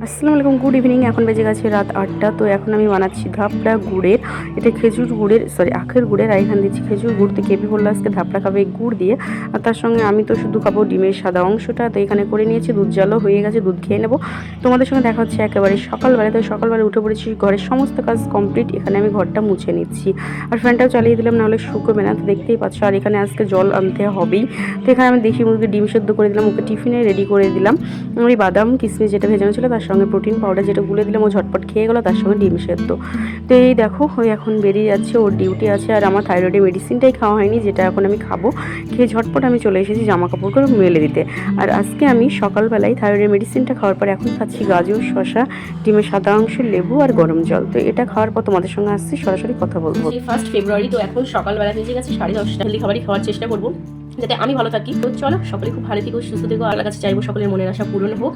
আসসালামু আলাইকুম, good evening. এখন বেজে গেছে রাত 8টা। তো এখন আমি বানাচ্ছি ধাপড়া গুড়ের, এটা খেজুর গুড়ের আখের গুড়ের, আর এখানে দিচ্ছি খেজুর গুড়। তো কেপি বললো আজকে ধাপড়া খাবে গুড় দিয়ে, আর তার সঙ্গে আমি তো শুধু খাবো ডিমের সাদা অংশটা। তো এখানে করে নিয়েছি, দুধ জালও হয়ে গেছে, দুধ খেয়ে নেবো। তোমাদের সঙ্গে দেখা হচ্ছে একেবারে সকালবেলায়। তো সকালবেলা উঠে পড়েছি, ঘরের সমস্ত কাজ কমপ্লিট। এখানে আমি ঘরটা মুছে নিচ্ছি, আর ফ্যানটাও চালিয়ে দিলাম, নাহলে শুকোবে না। তো দেখতেই পাচ্ছ, আর এখানে আজকে জল আনতে হবেই। তো এখানে আমি দেশি মুরগির ডিম সেদ্ধ করে দিলাম, ওকে টিফিনে রেডি করে দিলাম। ওই বাদাম কিশমিশ যেটা ভেজানো ছিল, তার সঙ্গে প্রোটিন পাউডার যেটা গুলে দিলাম, ও ঝটপট খেয়ে গেলো, তার সঙ্গে ডিম সেদ্ধ। তো এই দেখো, ওই এখন বেরিয়ে যাচ্ছে, ওর ডিউটি আছে। আর আমার থাইরয়েডের মেডিসিনটাই খাওয়া হয়নি, যেটা এখন আমি খাবো। খেয়ে ঝটপট আমি চলে এসেছি জামা কাপড়গুলো মেলে দিতে। আর আজকে আমি সকালবেলায় থাইরয়েডের মেডিসিনটা খাওয়ার পর এখন খাচ্ছি গাজর, শসা, ডিমের সাদা অংশ, লেবু আর গরম জল। তো এটা খাওয়ার পর তোমাদের সঙ্গে আসছি, সরাসরি কথা বলবো। 1 ফেব্রুয়ারি। তো এখন সকালবেলা বেজে গেছে 10:30। হেলদি খাবারই খাওয়ার চেষ্টা করবো যাতে আমি ভালো থাকি। তো চলো, সকলে খুব ভালো থেকো, সুস্থ থেকো। আল্লাহর কাছে চাইবো সকলের মনের আশা পূরণ হোক।